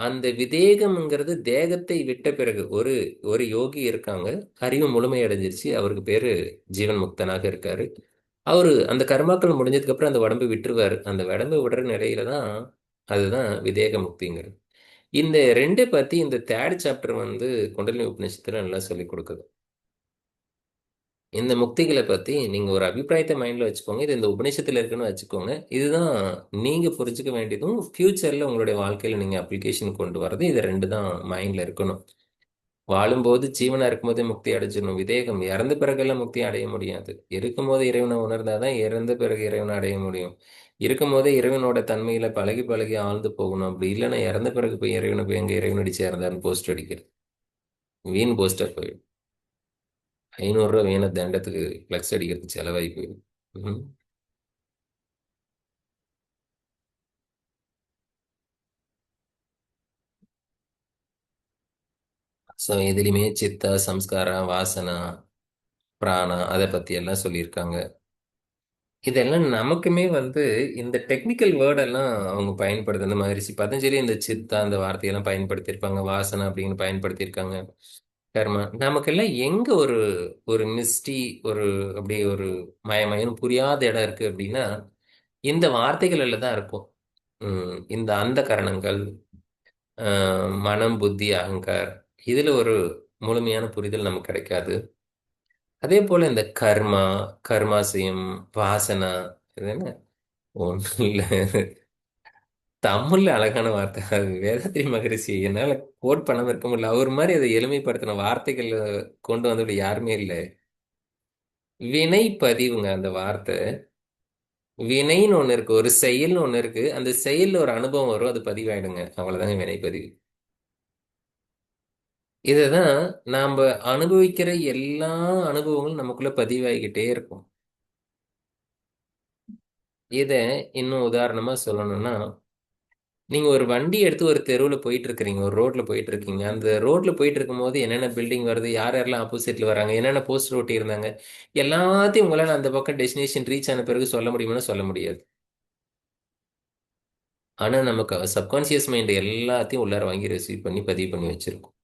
அந்த விதேகம்ங்கிறது தேகத்தை விட்ட பிறகு ஒரு ஒரு யோகி இருக்காங்க, அறிவு முழுமை அடைஞ்சிருச்சு, அவருக்கு பேரு ஜீவன் முக்தனாக இருக்காரு. அவரு அந்த கர்மாக்கள் முடிஞ்சதுக்கு அப்புறம் அந்த உடம்பை விட்டுருவாரு. அந்த உடம்பை விடுற நிலையில தான் அதுதான் விதேக முக்திங்கிறது. இந்த ரெண்டை பத்தி இந்த தேர்ட் சாப்டர் குண்டலினி உபநிஷத்துல நல்லா சொல்லி கொடுக்குது. இந்த முக்திகளை பத்தி நீங்க ஒரு அபிப்பிராயத்தை மைண்ட்ல வச்சுக்கோங்க. இது இந்த உபநிஷத்துல இருக்குன்னு வச்சுக்கோங்க. இதுதான் நீங்க புரிஞ்சுக்க வேண்டியதும் ஃபியூச்சர்ல உங்களுடைய வாழ்க்கையில நீங்க அப்ளிகேஷன் கொண்டு வர்றது. இது ரெண்டு தான் மைண்ட்ல இருக்கணும். வாழும்போது ஜீவனா இருக்கும்போதே முக்தி அடைஞ்சிடணும். விதேகம் இறந்த பிறகெல்லாம் முக்தி அடைய முடியாது. இருக்கும்போது இறைவனை உணர்ந்தாதான் இறந்த பிறகு இறைவனை அடைய முடியும். இருக்கும்போதே இறைவனோட தன்மையில பழகி பழகி ஆழ்ந்து போகணும். அப்படி இல்லைன்னா இறந்த பிறகு போய் இறைவனை போய் எங்க இறைவனடி சேர்ந்தான்னு போஸ்ட் அடிக்கிறது, வீண் போஸ்டர் போயிடும். 500 ரூபா வீண தண்டத்துக்கு ஃப்ளெக்ஸ் அடிக்கிறதுக்கு செலவாகி போயிடும். ம். ஸோ இதுலையுமே சித்தா, சம்ஸ்காரா, வாசனா, பிராணா அதை பத்தி எல்லாம் சொல்லியிருக்காங்க. இதெல்லாம் நமக்குமே இந்த டெக்னிக்கல் வேர்டெல்லாம் அவங்க பயன்படுது. அந்த மகரிஷி பதஞ்சலி இந்த சித்தா அந்த வார்த்தையெல்லாம் பயன்படுத்தியிருப்பாங்க, வாசனை அப்படின்னு பயன்படுத்தியிருக்காங்க, கர்மா. நமக்கெல்லாம் எங்க ஒரு ஒரு மிஸ்டி, ஒரு அப்படியே ஒரு மயமயம் புரியாத இடம் இருக்கு அப்படின்னா இந்த வார்த்தைகள்ல தான் இருக்கும். இந்த அந்த கரணங்கள், மனம், புத்தி, அகங்கார், இதுல ஒரு முழுமையான புரிதல் நமக்கு கிடைக்காது. அதே போல இந்த கர்மா, கர்மாசயம், வாசனா, இது என்ன ஒன்றும் இல்லை, தமிழ்ல அழகான வார்த்தை அது. வேதாத்ரி மகரிஷி என்னால கோட் பண்ணாம இருக்க முடியல. அவர் மாதிரி அதை எளிமைப்படுத்தின வார்த்தைகள் கொண்டு வந்து யாருமே இல்லை. வினை பதிவுங்க அந்த வார்த்தை. வினைன்னு ஒண்ணு இருக்கு, ஒரு செயல்னு ஒண்ணு இருக்கு, அந்த செயல்ல ஒரு அனுபவம் வரும், அது பதிவாயிடுங்க, அவ்வளவுதாங்க வினை பதிவு. இதுதான் நாம அனுபவிக்கிற எல்லா அனுபவங்களும் நமக்குள்ள பதிவாகிக்கிட்டே இருக்கும். இத இன்னும் உதாரணமா சொல்லணும்னா, நீங்க ஒரு வண்டி எடுத்து ஒரு தெருவுல போயிட்டு இருக்கிறீங்க, ஒரு ரோட்ல போயிட்டு இருக்கீங்க. அந்த ரோட்ல போயிட்டு இருக்கும்போது என்னென்ன பில்டிங் வருது, யார் யாரெல்லாம் ஆப்போசிட்ல வராங்க, என்னென்ன போஸ்டர் ஒட்டி இருந்தாங்க, எல்லாத்தையும் உங்களால அந்த பக்கம் டெஸ்டினேஷன் ரீச் ஆன பிறகு சொல்ல முடியுமான்னு சொல்ல முடியாது. ஆனா நமக்கு சப்கான்சியஸ் மைண்ட் எல்லாத்தையும் உள்ளார வாங்கி ரிசீவ் பண்ணி பதிவு பண்ணி வச்சிருக்கும்.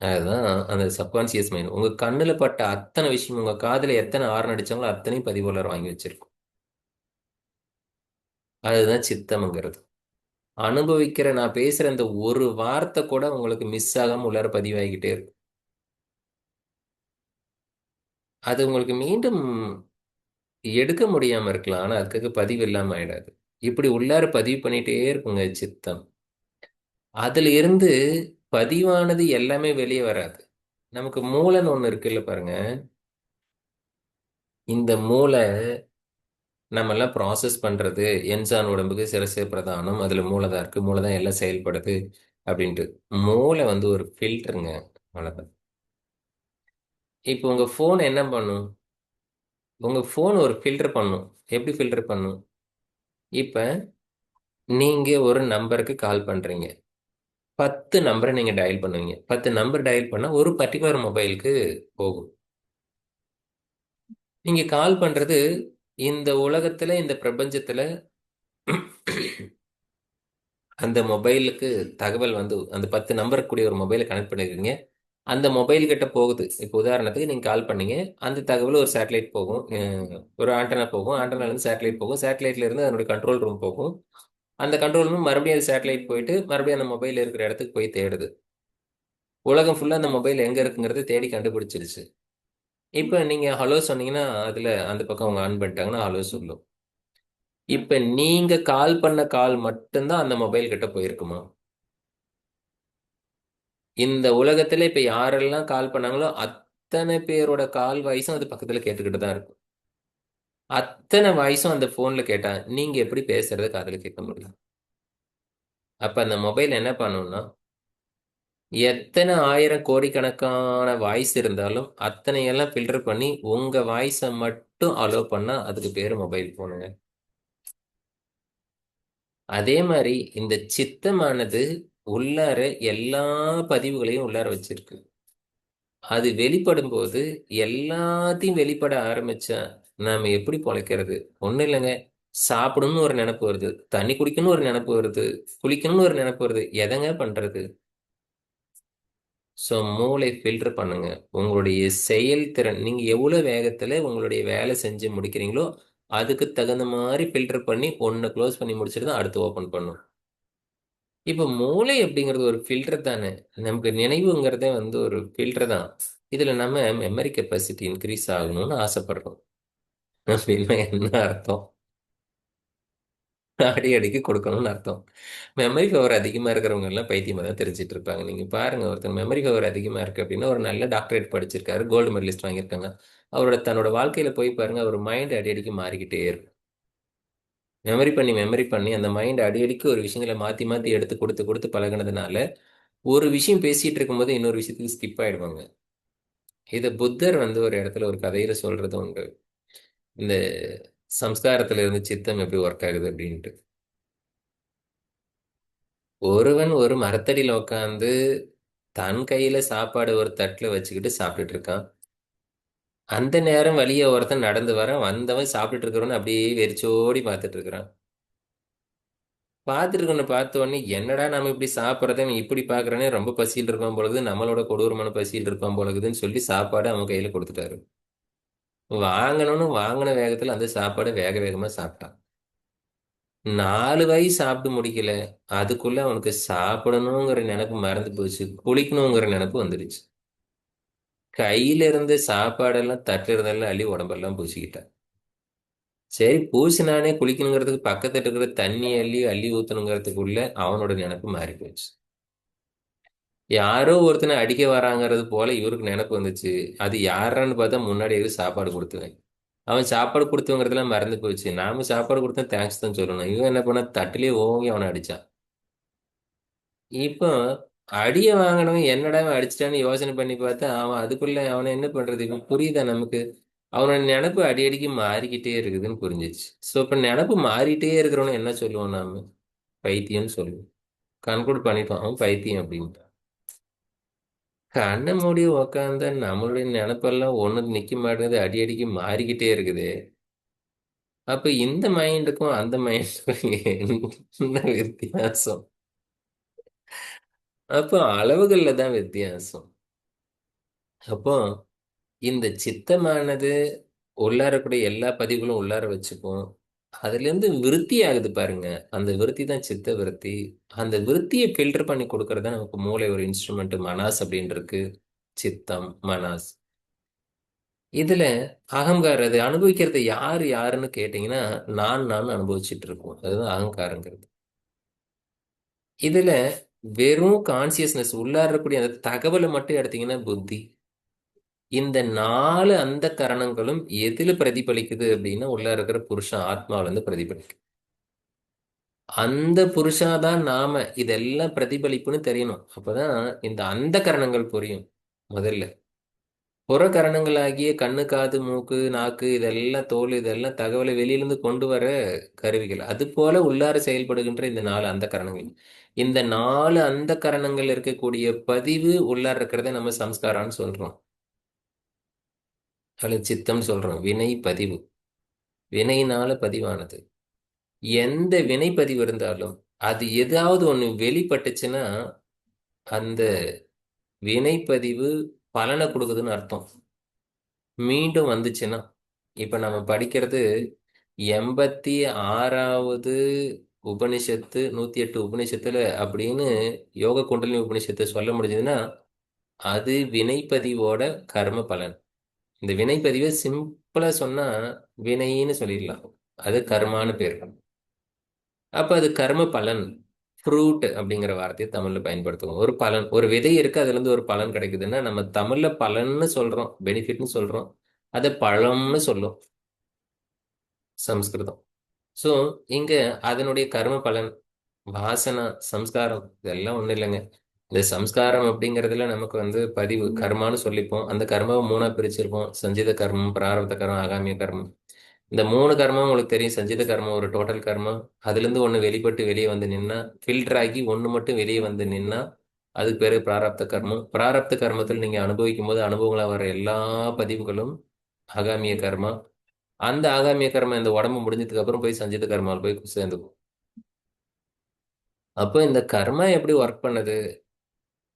அதுதான் அந்த சப்கான்சியஸ் மைண்ட். உங்க கண்ணுல பட்ட அத்தனை விஷயம், உங்க காதுல எத்தனை ஆறு அடிச்சாங்களோ அத்தனையும் பதிவு உள்ளார வாங்கி வச்சிருக்கும். அதுதான் சித்தம்ங்கிறது. அனுபவிக்கிற நான் பேசுற அந்த ஒரு வார்த்தை கூட உங்களுக்கு மிஸ் ஆகாம உள்ளார பதிவாகிக்கிட்டே இருக்கும். அது உங்களுக்கு மீண்டும் எடுக்க முடியாம இருக்கலாம், ஆனா அதுக்காக பதிவு இல்லாம ஆயிடாது. இப்படி உள்ளார பதிவு பண்ணிட்டே இருக்குங்க சித்தம். அதுல இருந்து பதிவானது எல்லாமே வெளியே வராது. நமக்கு மூளைன்னு ஒண்ணு இருக்குல்ல பாருங்க. இந்த மூளை நம்ம எல்லாம் ப்ராசஸ் பண்றது, என்சான் உடம்புக்கு சிரசே பிரதானம், அதுல மூளை தான் இருக்கு, மூளை தான் எல்லாம் செயல்படுது. அப்படின்ட்டு. மூளை வந்து ஒரு ஃபில்டருங்க. அவ்வளவுதான். இப்போ உங்க ஃபோன் என்ன பண்ணும்? உங்க ஃபோன் ஒரு ஃபில்டர் பண்ணும். எப்படி ஃபில்டர் பண்ணும்? இப்ப நீங்க ஒரு நம்பருக்கு கால் பண்றீங்க. 10 நம்பரை நீங்க டயல் பண்ணுவீங்க. 10 நம்பர் டயல் பண்ணா ஒரு பர்டிகுலர் மொபைலுக்கு போகும். நீங்க கால் பண்றது இந்த உலகத்துல, இந்த பிரபஞ்சத்துல அந்த மொபைலுக்கு தகவல் வந்து அந்த 10 நம்பருக்கு கூடிய ஒரு மொபைலை கனெக்ட் பண்ணிருக்கீங்க. அந்த மொபைல் கிட்ட போகுது. இப்போ உதாரணத்துக்கு நீங்க கால் பண்ணீங்க. அந்த தகவல் ஒரு சேட்டலைட் போகும். ஒரு ஆண்டனா போகும். ஆண்டனால இருந்து சேட்டலைட் போகும். சேட்டலைட்ல இருந்து அதனுடைய கண்ட்ரோல் ரூம் போகும். அந்த கண்ட்ரோல் ரூம் மறுபடியும் அது சேட்டலைட் போயிட்டு மறுபடியும் அந்த மொபைல் இருக்கிற இடத்துக்கு போய் தேடுது. உலகம் ஃபுல்லா அந்த மொபைல் எங்க இருக்குங்கிறத தேடி கண்டுபிடிச்சிருச்சு. இப்ப நீங்க ஹலோ சொன்னீங்கன்னா அதுல அந்த பக்கம் அவங்க ஆன் பண்ணிட்டாங்கன்னா ஹலோ சொல்லும். இப்ப நீங்க கால் பண்ண கால் மட்டும்தான் அந்த மொபைல் கிட்ட போயிருக்குமா? இந்த உலகத்துல இப்ப யாரெல்லாம் கால் பண்ணாங்களோ அத்தனை பேரோட கால் வாய்ஸும் அது பக்கத்துல கேட்டுக்கிட்டு தான் இருக்கும். அத்தனை வாய்ஸும் அந்த போன்ல கேட்டா நீங்க எப்படி பேசுறத காதுல கேட்க முடியும்? அப்ப அந்த மொபைல் என்ன பண்ணும்னா, எத்தனை ஆயிரம் கோடிக்கணக்கான வாய்ஸ் இருந்தாலும் அத்தனை எல்லாம் ஃபில்டர் பண்ணி உங்க வாய்ஸை மட்டும் அலோவ் பண்ணா அதுக்கு பேரு மொபைல் போனுங்க. அதே மாதிரி இந்த சித்தமானது உள்ளார எல்லா பதிவுகளையும் உள்ளார வச்சிருக்கு. அது வெளிப்படும் போது எல்லாத்தையும் வெளிப்பட ஆரம்பிச்சா நாம எப்படி பொழைக்கிறது? ஒண்ணும் இல்லைங்க. சாப்பிடணும்னு ஒரு நினைப்பு வருது, தண்ணி குடிக்கணும்னு ஒரு நினைப்பு வருது, குளிக்கணும்னு ஒரு நினைப்பு வருது. எதங்க பண்றது? ஸோ மூளை ஃபில்டர் பண்ணுங்க. உங்களுடைய செயல்திறன் நீங்க எவ்வளவு வேகத்துல உங்களுடைய வேலை செஞ்சு முடிக்கிறீங்களோ அதுக்கு தகுந்த மாதிரி ஃபில்டர் பண்ணி ஒன்னு க்ளோஸ் பண்ணி முடிச்சுட்டு தான் அடுத்து ஓபன் பண்ணும். இப்ப மூளை அப்படிங்கிறது ஒரு ஃபில்டர் தானே. நமக்கு நினைவுங்கிறதே வந்து ஒரு ஃபில்டர் தான். இதுல நம்ம மெமரி கெப்பாசிட்டி இன்க்ரீஸ் ஆகணும்னு ஆசைப்படுறோம். அப்படின்னா என்ன அர்த்தம்? அடி அடிக்கு கொடுக்கணும்னு அர்த்தம். மெமரி பவர் அதிகமா இருக்கிறவங்க எல்லாம் பைத்தியமா தான் தெரிஞ்சிட்டு இருப்பாங்க. நீங்க பாருங்க, ஒருத்தர் மெமரி பவர் அதிகமா இருக்கு அப்படின்னா ஒரு நல்ல டாக்டரேட் படிச்சிருக்காரு, கோல்டு மெடலிஸ்ட் வாங்கியிருக்காங்க. அவரோட தன்னோட வாழ்க்கையில போய் பாருங்க, அவர் மைண்ட் அடி அடிக்கு மாறிக்கிட்டே இருக்கும். மெமரி பண்ணி அந்த மைண்ட் அடி அடிக்கு ஒரு விஷயங்களை மாத்தி மாத்தி எடுத்து கொடுத்து கொடுத்து பழகுனதுனால ஒரு விஷயம் பேசிட்டு இருக்கும்போது இன்னொரு விஷயத்துக்கு ஸ்கிப் ஆயிடுவாங்க. இத புத்தர் வந்து ஒரு இடத்துல ஒரு கதையில சொல்றது உண்டு. இந்த சம்ஸ்காரத்துல இருந்து சித்தம் எப்படி ஒர்க் ஆகுது அப்படின்ட்டு. ஒருவன் ஒரு மரத்தடியில உட்காந்து தன் கையில சாப்பாடு ஒரு தட்டுல வச்சுக்கிட்டு சாப்பிட்டுட்டு இருக்கான். அந்த நேரம் வழிய ஒருத்தன் நடந்து வரான். வந்தவன் சாப்பிட்டுட்டு இருக்கிறவன அப்படியே வெறிச்சோடி பார்த்துட்டு இருக்கிறான். பார்த்துட்டு இருக்கவனை பார்த்த உடனே என்னடா நம்ம இப்படி சாப்பிட்றத இவன் இப்படி பார்க்கறானே, ரொம்ப பசியில் இருப்பான் பொழுது, நம்மளோட கொடூரமான பசியில் இருப்பான் பொழுதுன்னு சொல்லி சாப்பாடு அவன் கையில கொடுத்துட்டாரு. வாங்கணும்னு வாங்கின வேகத்துல அந்த சாப்பாடை வேக வேகமா சாப்பிட்டான். 4 வாய் சாப்பிட்டு முடிக்கல. அதுக்குள்ள அவனுக்கு சாப்பிடணுங்கிற நினைப்பு மறந்து போச்சு. குளிக்கணுங்கிற நினைப்பு வந்துடுச்சு. கையில இருந்த சாப்பாடெல்லாம் தட்டுல இருந்தெல்லாம் அள்ளி உடம்பெல்லாம் பூசிக்கிட்டான். சரி பூசினானே, குளிக்கணுங்கிறதுக்கு பக்கத்துல இருக்கிற தண்ணி அள்ளி அள்ளி ஊத்தணுங்கிறதுக்குள்ள அவனோட நினைப்பு மாறி போச்சு. யாரோ ஒருத்தனை அடிக்க வராங்கிறது போல இவருக்கு நினைப்பு வந்துச்சு. அது யாரான்னு பார்த்தா முன்னாடி எதுவும் சாப்பாடு கொடுத்துவேன். அவன் சாப்பாடு கொடுத்தவங்கிறதெல்லாம் மறந்து போச்சு. நாம சாப்பாடு கொடுத்தா தேங்க்ஸ் தான் சொல்லணும். இவன் என்ன பண்ண, தட்டிலேயே ஓங்கி அவனை அடிச்சான். இப்போ அடிய வாங்கினவன் என்னடா இவன் அடிச்சிட்டான்னு யோசனை பண்ணி பார்த்தா அவன் அதுக்குள்ள அவனை என்ன பண்றது? இப்ப புரியுதா நமக்கு? அவனோட நினப்பு அடி அடிக்கு மாறிக்கிட்டே இருக்குதுன்னு புரிஞ்சிச்சு. ஸோ இப்ப நினப்பு மாறிட்டே இருக்கிறவன என்ன சொல்லுவோம் நாம? பைத்தியம்னு சொல்லுவோம். கன்க்ளூட் பண்ணிட்டோம் அவன் பைத்தியம் அப்படின்ட்டு. கண்ணை மூடி உக்காந்தா நம்மளுடைய நினப்பெல்லாம் ஒண்ணு நிக்க மாட்டேங்குது, அடி அடிக்கு மாறிக்கிட்டே இருக்குது. அப்ப இந்த மைண்டுக்கும் அந்த மைண்டுக்கும் என்ன வித்தியாசம்? அப்போ அளவுகள்ல தான் வித்தியாசம். அப்போ இந்த சித்தமானது உள்ளாரக்கூடிய எல்லா பதிவுகளும் உள்ளார வச்சுக்கும். அதுல இருந்து விருத்தி ஆகுது பாருங்க. அந்த விருத்தி தான் சித்த விருத்தி. அந்த விருத்தியை ஃபில்டர் பண்ணி கொடுக்கறது தான் நமக்கு மூளை ஒரு இன்ஸ்ட்ருமெண்ட். மனாஸ் அப்படின்னு இருக்கு. சித்தம், மனாஸ். இதுல அகங்காரம் அது அனுபவிக்கிறது யாரு யாருன்னு கேட்டீங்கன்னா நான் அனுபவிச்சுட்டு இருக்கோம். அதுதான் அகங்காரங்கிறது. இதுல வெறும் கான்சியஸ்னஸ் உள்ளார இருக்கக்கூடிய அந்த தகவலை மட்டும் எடுத்தீங்கன்னா புத்தி. இந்த 4 அந்த கரணங்களும் எதுல பிரதிபலிக்குது அப்படின்னா உள்ள இருக்கிற புருஷன் ஆத்மாவில இருந்து பிரதிபலிக்குது. அந்த புருஷாதான் நாம இதெல்லாம் பிரதிபலிப்புன்னு தெரியணும். அப்பதான் இந்த அந்த கரணங்கள் புரியும் முதல்ல. புற கரணங்களாகிய கண்ணு, காது, மூக்கு, நாக்கு, இதெல்லாம் தோல், இதெல்லாம் தகவலை வெளியிலிருந்து கொண்டு வர கருவிகள். அது போல உள்ளார செயல்படுகின்ற இந்த 4 அந்த கரணங்கள். இந்த 4 அந்த கரணங்கள் இருக்கக்கூடிய பதிவு உள்ளார இருக்கிறத நம்ம சம்ஸ்காரான்னு சொல்றோம். அல்லது சித்தம் சொல்றோம். வினை பதிவு. வினையினால பதிவானது. எந்த வினை பதிவு இருந்தாலும் அது ஏதாவது ஒண்ணு வெளிப்பட்டுச்சுன்னா அந்த வினைப்பதிவு பலனை கொடுக்குதுன்னு அர்த்தம். மீண்டும் வந்துச்சுன்னா, இப்ப நம்ம படிக்கிறது 86வது உபனிஷத்து, 108 உபனிஷத்துல அப்படின்னு யோக குண்டலினி உபனிஷத்தை சொல்ல முடிஞ்சதுன்னா அது வினைப்பதிவோட கர்ம பலன். இந்த வினைப்பதிவை சிம்பிளா சொன்னா வினைன்னு சொல்லிடலாம். அது கர்மான்னு பேர். அப்ப அது கர்ம பலன். ஃப்ரூட் அப்படிங்கிற வார்த்தையை தமிழ்ல பயன்படுத்துவோம். ஒரு பலன், ஒரு விதை இருக்கு, அதுல இருந்து ஒரு பலன் கிடைக்குதுன்னா நம்ம தமிழ்ல பலன்னு சொல்றோம், பெனிஃபிட்னு சொல்றோம். அதை பழம்னு சொல்லும் சம்ஸ்கிருதம். ஸோ இங்க அதனுடைய கர்ம பலன், வாசனா, சம்ஸ்காரம் இதெல்லாம் ஒண்ணும் இல்லைங்க. இந்த சம்ஸ்காரம் அப்படிங்கிறதுல நமக்கு பதிவு கர்மான்னு சொல்லிப்போம். அந்த கர்மாவை மூணா பிரிச்சிருப்போம்: சஞ்சித கர்மம், பிராரப்த கர்மம், ஆகாமிய கர்மம். இந்த 3 கர்மம் உங்களுக்கு தெரியும். சஞ்சித கர்மம் ஒரு டோட்டல் கர்மம். அதுல இருந்து ஒண்ணு வெளிப்பட்டு வெளியே வந்து நின்னா, ஃபில்டர் ஆகி ஒண்ணு மட்டும் வெளியே வந்து நின்னா அதுக்கு பேரு பிராரப்த கர்மம். பிராரப்த கர்மத்தில் நீங்க அனுபவிக்கும் போது அனுபவங்களா வர எல்லா பதிவுகளும் ஆகாமிய கர்மா. அந்த ஆகாமிய கர்மா இந்த உடம்பு முடிஞ்சதுக்கு அப்புறம் போய் சஞ்சித கர்மாவில் போய் சேர்ந்துக்கும். அப்போ இந்த கர்மா எப்படி ஒர்க் பண்ணுது?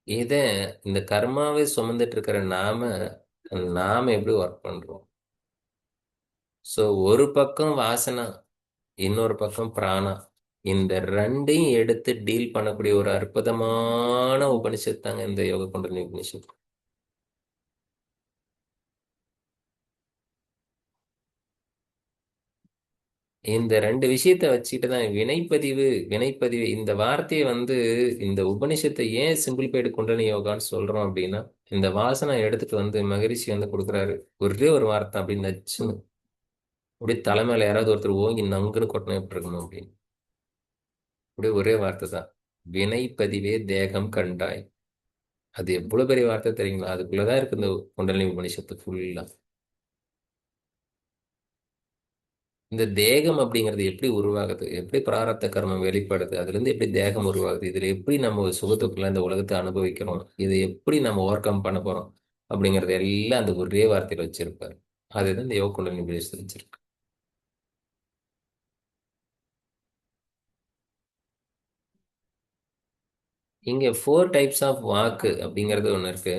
இதை இந்த கர்மாவை சுமந்துட்டு இருக்கிற நாம நாம எப்படி ஒர்க் பண்றோம்? ஸோ ஒரு பக்கம் வாசனா, இன்னொரு பக்கம் பிராணா. இந்த ரெண்டையும் எடுத்து டீல் பண்ணக்கூடிய ஒரு அற்புதமான உபனிஷத் தாங்க இந்த யோக குண்டலினி உபனிஷத். இந்த ரெண்டு விஷயத்தை வச்சுட்டு தான் வினைப்பதிவு. வினைப்பதிவு இந்த வார்த்தையை இந்த உபனிஷத்தை ஏன் சிம்பிளிஃபைடு குண்டலினி யோகான்னு சொல்றோம் அப்படின்னா, இந்த வாசனை எடுத்துட்டு மகரிஷி கொடுக்குறாரு. ஒரே ஒரு வார்த்தை அப்படின்னு நச்சுன்னு அப்படியே தலைமையில யாராவது ஒருத்தர் ஓங்கி நங்குன்னு கொட்டினா எப்படி இருக்கணும் அப்படின்னு. அப்படியே ஒரே வார்த்தை தான்: வினைப்பதிவே தேகம் கண்டாய். அது எவ்வளவு பெரிய வார்த்தை தெரியுங்களா? அதுக்குள்ளதான் இருக்கு இந்த குண்டலினி உபனிஷத்து ஃபுல்லா. இந்த தேகம் அப்படிங்கிறது எப்படி உருவாகுது, எப்படி பிராரப்த கர்மம் வெளிப்படுது, அதுல இருந்து எப்படி தேகம் உருவாகுது, இதுல எப்படி நம்ம ஒரு சுகத்துக்குள்ள இந்த உலகத்தை அனுபவிக்கிறோம், இதை எப்படி நம்ம ஓவர் கம் பண்ண போறோம் அப்படிங்கறது எல்லாம் அந்த ஒரே வார்த்தையில வச்சிருப்பாரு. அதுதான் இந்த யோக குண்டலினி உபனிஷத்து வச்சிருக்கு. இங்க 4 டைப்ஸ் ஆஃப் வாக்கு அப்படிங்கிறது ஒண்ணு இருக்கு.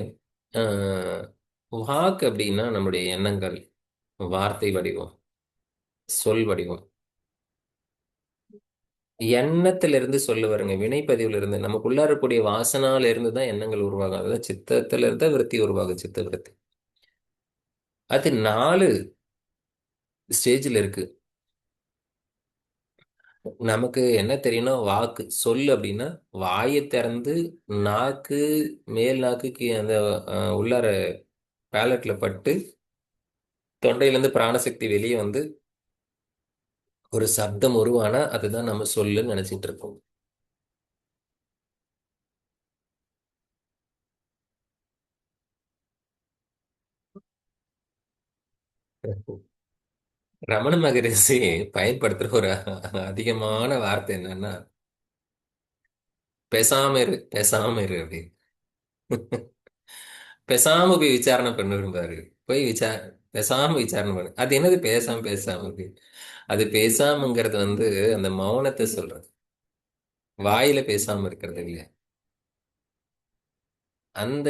ஆஹ் வாக்கு அப்படின்னா நம்முடைய எண்ணங்கள், வார்த்தை வடிவம், சொல் வடிவம். எண்ணத்துல இருந்து சொல்லு வருங்க. வினைப்பதிவுல இருந்து நமக்குள்ளார இருக்கக்கூடிய வாசனால இருந்து தான் எண்ணங்கள் உருவாகும். அதாவது சித்தத்துல இருந்தா விருத்தி உருவாகும், சித்த விருத்தி. அது 4 ஸ்டேஜ்ல இருக்கு. நமக்கு என்ன தெரியும்னா, வாக்கு சொல் அப்படின்னா வாயை திறந்து நாக்கு, மேல் நாக்குக்கு அந்த உள்ளார பேலட்ல பட்டு தொண்டையில இருந்து பிராணசக்தி வெளியே ஒரு சப்தம் உருவானா அதுதான் நம்ம சொல்லுன்னு நினைச்சிட்டு இருக்கோம். ரமண மகரிஷி பயன்படுத்துற ஒரு அதிகமான வார்த்தை என்னன்னா, பேசாம இரு, பேசாம இரு அப்படின்னு. பேசாம போய் விசாரணை பண்ணிருந்தாரு. போய் பேசாம விசாரணை பண்ணு. அது என்னது பேசாம பேசாம இருக்கு? அது பேசாமங்கிறது அந்த மௌனத்தை சொல்றது. வாயில பேசாம இருக்கிறது இல்லையா? அந்த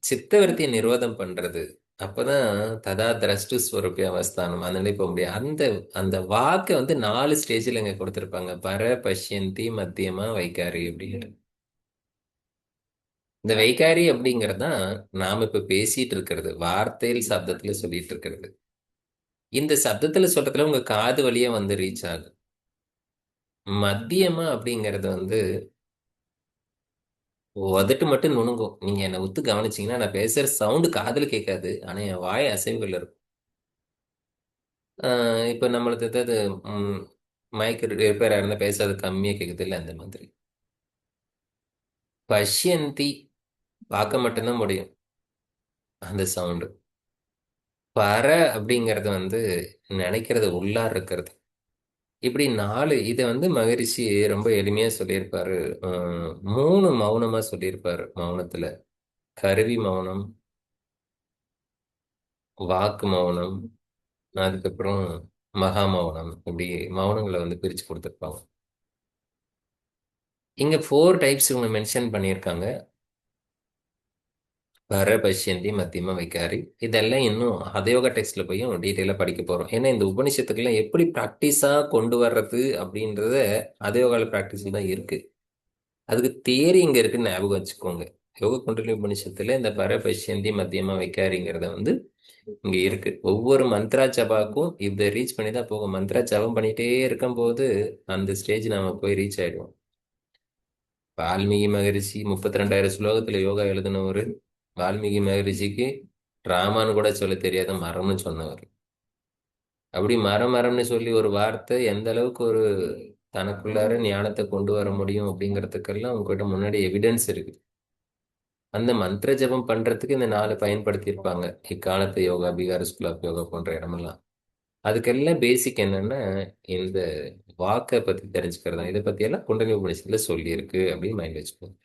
சித்தவருத்தியை நிரோதம் பண்றது. அப்பதான் ததா திரஷ்டு ஸ்வரூபி அவஸ்தானம் அந்த நிலை போக முடியும். அந்த அந்த வாக்கை 4 ஸ்டேஜில் இங்க கொடுத்திருப்பாங்க: பர, பஷ்யந்தி, மத்தியமா, வைகாரி அப்படிங்கிற. இந்த வைகாரி அப்படிங்கிறது தான் நாம இப்ப பேசிட்டு இருக்கிறது, வார்த்தையில் சப்தத்துல சொல்லிட்டு இருக்கிறது. இந்த சப்தத்துல சொல்றதுல உங்க காது வழியா ரீச் ஆகுது. மத்தியமா அப்படிங்கிறது உதட்டு மட்டும் நுணுங்கும். நீங்க என்னை உத்து கவனிச்சீங்கன்னா நான் பேசுற சவுண்டு காதுல கேட்காது, ஆனா என் வாய் அசைவுகள் இருக்கும். இப்ப நம்மளுக்கு மைக் ரிப்பேரா இருந்தா பேசாத கம்மியா கேக்குது இல்ல, அந்த மாதிரி. பஷ்யந்தி பார்க்க மட்டும்தான் முடியும் அந்த சவுண்டு. பர அப்படிங்கிறது வந்து நினைக்கிறது உள்ளார் இருக்கிறது. இப்படி நாலு இதை வந்து மகரிஷி ரொம்ப எளிமையா சொல்லியிருப்பாரு. மூணு மௌனமா சொல்லியிருப்பாரு மௌனத்துல. கருவி மௌனம், வாக்கு மௌனம், அதுக்கப்புறம் மகா மௌனம். இப்படி மௌனங்களை வந்து பிரிச்சு கொடுத்துருப்பாங்க. இங்க 4 டைப்ஸ் இவங்க மென்ஷன் பண்ணியிருக்காங்க. பர, பஷ்யந்தி, மத்தியம, வைகாரி. இதெல்லாம் இன்னும் ஹதயோகா டெக்ஸ்ட்ல போய் டீட்டெயிலாக படிக்க போறோம். ஏன்னா இந்த உபனிஷத்துக்கெல்லாம் எப்படி ப்ராக்டிஸா கொண்டு வர்றது அப்படின்றத ஹதயோகால ப்ராக்டிஸில் தான் இருக்கு. அதுக்கு தியரி இங்க இருக்குன்னு ஞாபகம் வச்சுக்கோங்க. யோக குண்டலினி உபனிஷத்துல இந்த பர, பஷ்யந்தி, மத்தியமா, வைகாரிங்கிறத வந்து இங்க இருக்கு. ஒவ்வொரு மந்த்ரா ஜபாக்கும் இதை ரீச் பண்ணி தான் போகும். மந்த்ரா ஜபம் பண்ணிட்டே இருக்கும்போது அந்த ஸ்டேஜ் நம்ம போய் ரீச் ஆயிடுவோம். வால்மீகி மகரிஷி 32,000 ஸ்லோகத்துல யோகா எழுதினவர். வால்மீகி மகரிஷிக்கு ராமான்னு கூட சொல்ல தெரியாத மரம்னு சொன்னவர். அப்படி மரம் மரம்னு சொல்லி ஒரு வார்த்தை எந்த அளவுக்கு ஒரு தனக்குள்ளார ஞானத்தை கொண்டு வர முடியும் அப்படிங்கிறதுக்கெல்லாம் உங்ககிட்ட முன்னாடி எவிடன்ஸ் இருக்கு. அந்த மந்திர ஜபம் பண்றதுக்கு இந்த 4 பயன்படுத்தியிருப்பாங்க இக்காலத்து யோகா, பீகார் ஸ்கூல் ஆஃப் யோகா போன்ற இடமெல்லாம். அதுக்கெல்லாம் பேசிக் என்னன்னா இந்த வாக்கை பத்தி தெரிஞ்சுக்கிறது தான். இதை பத்தி எல்லாம் குண்டலினி உபநிஷத்துல சொல்லியிருக்கு அப்படின்னு மைண்ட் வச்சுக்கோங்க.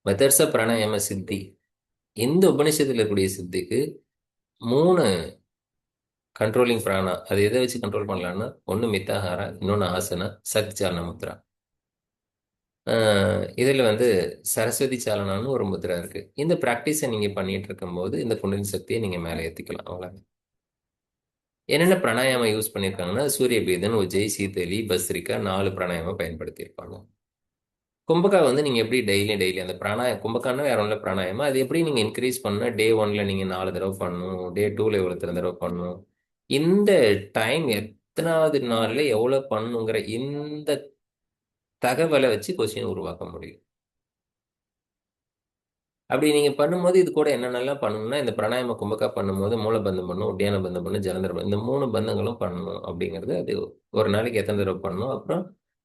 மெத்தட்ஸ் ஆஃப் பிராணாயாம சித்தி. இந்த உபநிஷத்துல இருக்கக்கூடிய சித்திக்கு 3 கண்ட்ரோலிங் பிராணா. அது எதை வச்சு கண்ட்ரோல் பண்ணலாம்னா, ஒன்று மித்தாகாரா, இன்னொன்று ஆசனா, சத் சாலன முத்ரா. இதில் வந்து சரஸ்வதி சாலனான்னு ஒரு முத்ரா இருக்கு. இந்த ப்ராக்டிஸை நீங்க பண்ணிட்டு இருக்கும்போது இந்த குண்டலினி சக்தியை நீங்க மேலே ஏற்றிக்கலாம். அவ்வளோ. என்னென்ன பிராணாயாமம் யூஸ் பண்ணியிருக்காங்கன்னா, சூரிய பீதன், உஜ்ஜை, சீதலி, பஸ்ரிகா 4 பிராணாயாமம் பயன்படுத்தியிருப்பாங்க. கும்பகா வந்து நீங்க எப்படி டெய்லி அந்த கும்பகான வேற ஒன்றும் பிராணாயாமம். அது எப்படி நீங்க இன்க்ரீஸ் பண்ணணும், டே 1ல நீங்க 4 தடவை பண்ணணும், டே 2ல எவ்வளோ தடவை பண்ணணும், இந்த டைம் எத்தனாவது நாள்ல எவ்வளவு பண்ணணுங்கிற இந்த தகவலை வச்சு கொஸ்டின் உருவாக்க முடியும். அப்படி நீங்க பண்ணும்போது இது கூட என்னென்னலாம் பண்ணணும்னா, இந்த பிராணாயாம கும்பகா பண்ணும்போது மூலபந்தம் பண்ணணும், உட்டியான பந்தம் பண்ணணும், ஜலந்தர பந்தம், இந்த 3 பந்தங்களும் பண்ணணும். அப்படிங்கிறது அது ஒரு நாளைக்கு எத்தனை தடவை பண்ணணும், அப்புறம்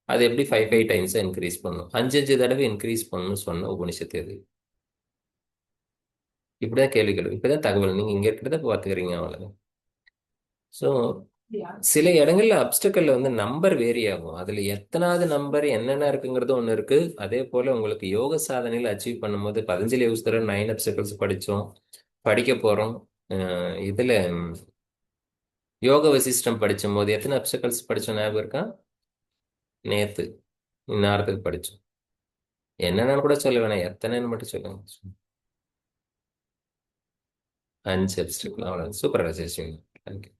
அது எப்படி 5 டைம்ஸா இன்க்ரீஸ் பண்ணணும், 5 தடவை இன்க்ரீஸ் பண்ணணும்னு சொன்ன உபனிஷத்து அது. இப்படிதான் கேள்விகள், இப்படிதான் தகவல் நீங்க இங்க இருக்கிறத பார்த்துக்கிறீங்க. அவ்வளவு. ஸோ சில இடங்கள்ல அப்டக்கல்ல வந்து நம்பர் வேரி ஆகும். அதுல எத்தனாவது நம்பர் என்னென்ன இருக்குங்கிறது ஒண்ணு இருக்கு. அதே போல உங்களுக்கு யோக சாதனையில் அச்சீவ் பண்ணும்போது பதஞ்சலி யோகஸ்தர 9 அப்டக்கல்ஸ் படிச்சோம், படிக்க போறோம். இதுல யோக வசிஷ்டம் படிச்சும் போது எத்தனை அப்டக்கல்ஸ் படிச்சோம் ஞாபகம் இருக்கா? நேத்து இந்நேரத்துக்கு படிச்சோம். என்னென்னு கூட சொல்ல வேணாம், எத்தனைன்னு மட்டும் சொல்லுங்க. 5 அப்டக்கல். அவ்வளவு. சூப்பர் ராஜேஷ். தேங்க்யூ.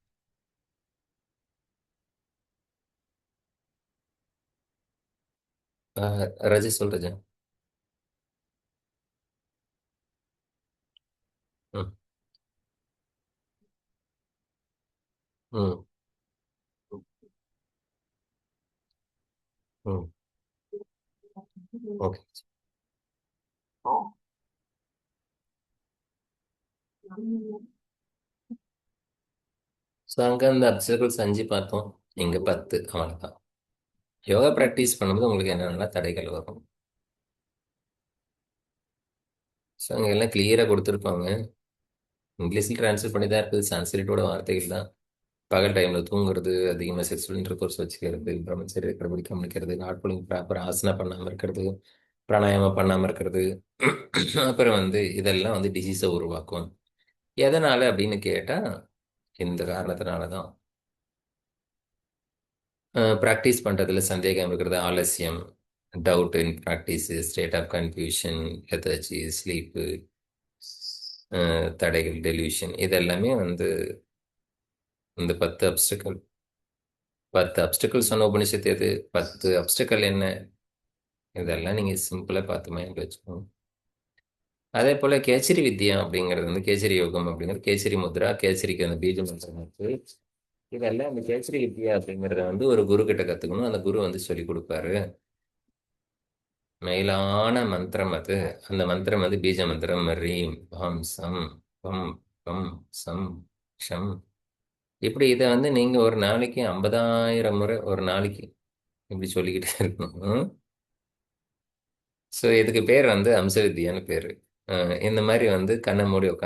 ராஜேஷ் சொல்றேன். ம். ம். ம். ஓகே. ஸோ அங்கே அந்த அப்சர்வல் செஞ்சு பார்த்தோம். இங்கே 10. அவ்வளோதான். யோகா ப்ராக்டிஸ் பண்ணும்போது உங்களுக்கு என்னென்ன தடைகள் வரும், ஸோ அங்கே எல்லாம் கிளியராக கொடுத்துருப்பாங்க. இங்கிலீஷில் ட்ரான்ஸ்லேட் பண்ணி தான் இருக்குது. சான்ஸ்கிரிட்டோட வார்த்தைகள் தான். பகல் டைமில் தூங்குறது, அதிகமாக செக்ஸுவல் இன்டர்கோர்ஸ் வச்சுக்கிறது, பிரம்மச்சரிய கடைபிடிக்காமல் இருக்கிறது, நாட்பொழுது ப்ராப்பர் ஆசனா பண்ணாமல் இருக்கிறது, பிராணாயாமம் பண்ணாமல் இருக்கிறது. அப்புறம் வந்து இதெல்லாம் வந்து டிசீஸை உருவாக்கும். எதனால் அப்படின்னு கேட்டால் இந்த காரணத்தினால தான். ப்ராக்டிஸ் பண்ணுறதுல சந்தேகம் இருக்கிறது, ஆலசியம், doubt in practice, state of confusion, lethargy, sleep, தடைகள், டெலியூஷன், இதெல்லாமே வந்து இந்த 10 அப்டிக்கல் சொன்ன உபனிஷத்து எது, 10 அப்டிக்கல் என்ன, இதெல்லாம் நீங்கள் சிம்பிளாக பார்த்து மைண்ட் வச்சுக்கோங்க. அதே போல் கேசரி வித்யா அப்படிங்கிறது வந்து கேசரி யோகம் அப்படிங்கிறது, கேசரி முத்ரா, கேசரிக்கு அந்த பீஜ மந்திரம் இருக்கு. இதெல்லாம் இந்த கேசரி வித்யா அப்படிங்கிறத வந்து ஒரு குரு கிட்ட கற்றுக்கணும். அந்த குரு வந்து சொல்லி கொடுப்பாரு. மேலான மந்திரம் அது. அந்த மந்திரம் வந்து பீஜ மந்திரம். ரீம் பம் சம் பம் பம் சம் ஷம் இப்படி இதை வந்து நீங்க ஒரு நாளைக்கு 50,000 முறை ஒரு நாளைக்கு இப்படி சொல்லிக்கிட்டே இருக்கணும். ஸோ இதுக்கு பேர் வந்து அம்ச வித்தியான்னு பேரு. இந்த மாதிரி வந்து கண்ணை மூடி உட்காந்து